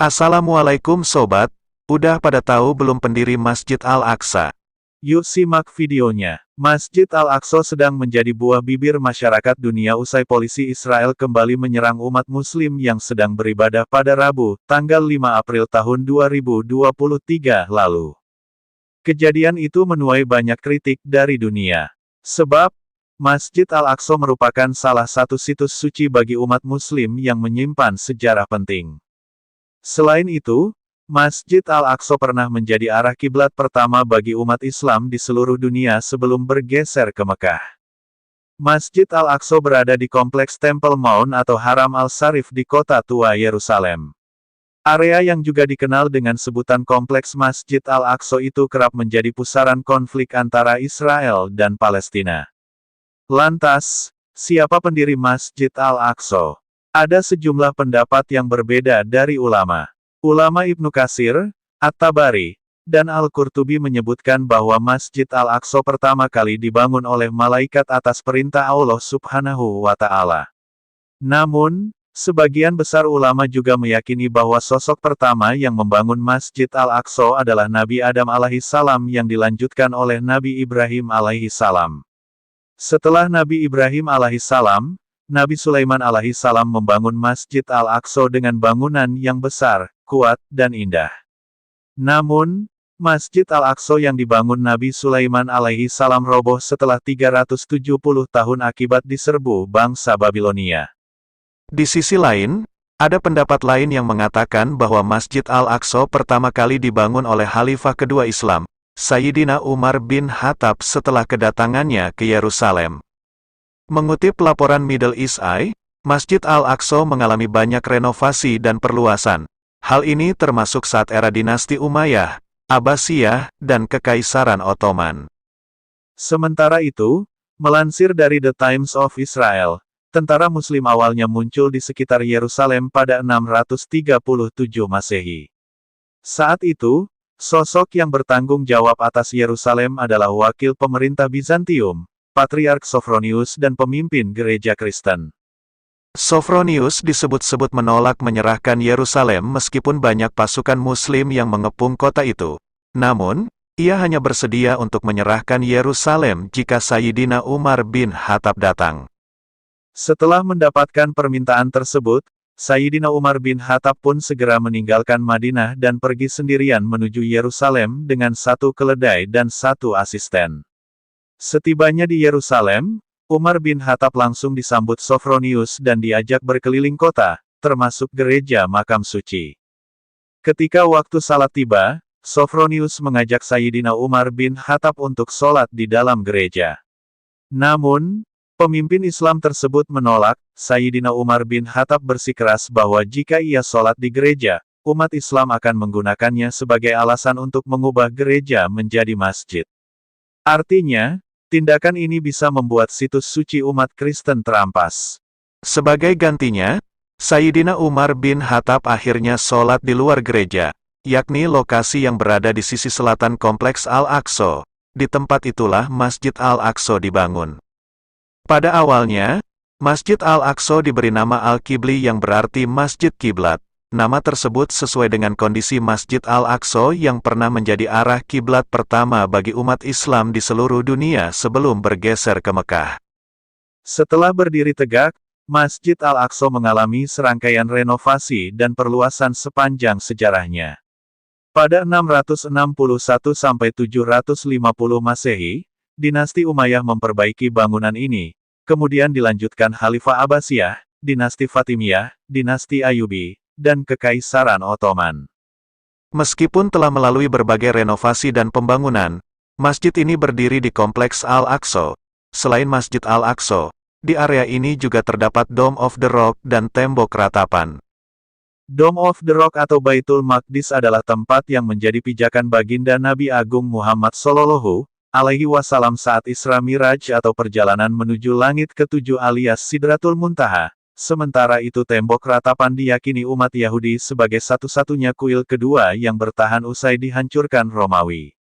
Assalamualaikum sobat, udah pada tahu belum pendiri Masjid Al-Aqsa? Yuk simak videonya. Masjid Al-Aqsa sedang menjadi buah bibir masyarakat dunia usai polisi Israel kembali menyerang umat muslim yang sedang beribadah pada Rabu, tanggal 5 April tahun 2023 lalu. Kejadian itu menuai banyak kritik dari dunia. Sebab, Masjid Al-Aqsa merupakan salah satu situs suci bagi umat muslim yang menyimpan sejarah penting. Selain itu, Masjid Al-Aqsa pernah menjadi arah kiblat pertama bagi umat Islam di seluruh dunia sebelum bergeser ke Mekah. Masjid Al-Aqsa berada di kompleks Temple Mount atau Haram Al-Sharif di kota tua Yerusalem. Area yang juga dikenal dengan sebutan Kompleks Masjid Al-Aqsa itu kerap menjadi pusaran konflik antara Israel dan Palestina. Lantas, siapa pendiri Masjid Al-Aqsa? Ada sejumlah pendapat yang berbeda dari ulama. Ulama Ibnu Katsir, At-Tabari, dan Al-Qurtubi menyebutkan bahwa Masjid Al-Aqsa pertama kali dibangun oleh malaikat atas perintah Allah Subhanahu wa Ta'ala. Namun, sebagian besar ulama juga meyakini bahwa sosok pertama yang membangun Masjid Al-Aqsa adalah Nabi Adam alaihissalam yang dilanjutkan oleh Nabi Ibrahim alaihissalam. Setelah Nabi Ibrahim alaihissalam, Nabi Sulaiman alaihissalam membangun Masjid Al-Aqsa dengan bangunan yang besar, kuat, dan indah. Namun, Masjid Al-Aqsa yang dibangun Nabi Sulaiman alaihissalam roboh setelah 370 tahun akibat diserbu bangsa Babilonia. Di sisi lain, ada pendapat lain yang mengatakan bahwa Masjid Al-Aqsa pertama kali dibangun oleh Khalifah kedua Islam, Sayyidina Umar bin Khattab setelah kedatangannya ke Yerusalem. Mengutip laporan Middle East Eye, Masjid Al-Aqsa mengalami banyak renovasi dan perluasan. Hal ini termasuk saat era dinasti Umayyah, Abbasiyah, dan Kekaisaran Ottoman. Sementara itu, melansir dari The Times of Israel, tentara Muslim awalnya muncul di sekitar Yerusalem pada 637 Masehi. Saat itu, sosok yang bertanggung jawab atas Yerusalem adalah wakil pemerintah Bizantium, Patriark Sophronius dan pemimpin gereja Kristen. Sophronius disebut-sebut menolak menyerahkan Yerusalem meskipun banyak pasukan Muslim yang mengepung kota itu. Namun, ia hanya bersedia untuk menyerahkan Yerusalem jika Sayyidina Umar bin Khattab datang. Setelah mendapatkan permintaan tersebut, Sayyidina Umar bin Khattab pun segera meninggalkan Madinah dan pergi sendirian menuju Yerusalem dengan satu keledai dan satu asisten. Setibanya di Yerusalem, Umar bin Khattab langsung disambut Sophronius dan diajak berkeliling kota, termasuk gereja makam suci. Ketika waktu salat tiba, Sophronius mengajak Sayyidina Umar bin Khattab untuk sholat di dalam gereja. Namun, pemimpin Islam tersebut menolak. Sayyidina Umar bin Khattab bersikeras bahwa jika ia sholat di gereja, umat Islam akan menggunakannya sebagai alasan untuk mengubah gereja menjadi masjid. Artinya, tindakan ini bisa membuat situs suci umat Kristen terampas. Sebagai gantinya, Sayyidina Umar bin Khattab akhirnya sholat di luar gereja, yakni lokasi yang berada di sisi selatan Kompleks Al-Aqsa. Di tempat itulah Masjid Al-Aqsa dibangun. Pada awalnya, Masjid Al-Aqsa diberi nama Al-Qibli yang berarti Masjid Kiblat. Nama tersebut sesuai dengan kondisi Masjid Al-Aqsa yang pernah menjadi arah kiblat pertama bagi umat Islam di seluruh dunia sebelum bergeser ke Mekah. Setelah berdiri tegak, Masjid Al-Aqsa mengalami serangkaian renovasi dan perluasan sepanjang sejarahnya. Pada 661–750 Masehi, dinasti Umayyah memperbaiki bangunan ini, kemudian dilanjutkan Khalifah Abbasiyah, dinasti Fatimiyah, dinasti Ayyubi, dan Kekaisaran Ottoman. Meskipun telah melalui berbagai renovasi dan pembangunan, masjid ini berdiri di Kompleks Al-Aqsa. Selain Masjid Al-Aqsa, di area ini juga terdapat Dome of the Rock dan tembok ratapan. Dome of the Rock atau Baitul Maqdis adalah tempat yang menjadi pijakan baginda Nabi Agung Muhammad Shallallahu alaihi wasallam saat Isra Miraj atau perjalanan menuju langit ketujuh alias Sidratul Muntaha. Sementara itu tembok ratapan diyakini umat Yahudi sebagai satu-satunya kuil kedua yang bertahan usai dihancurkan Romawi.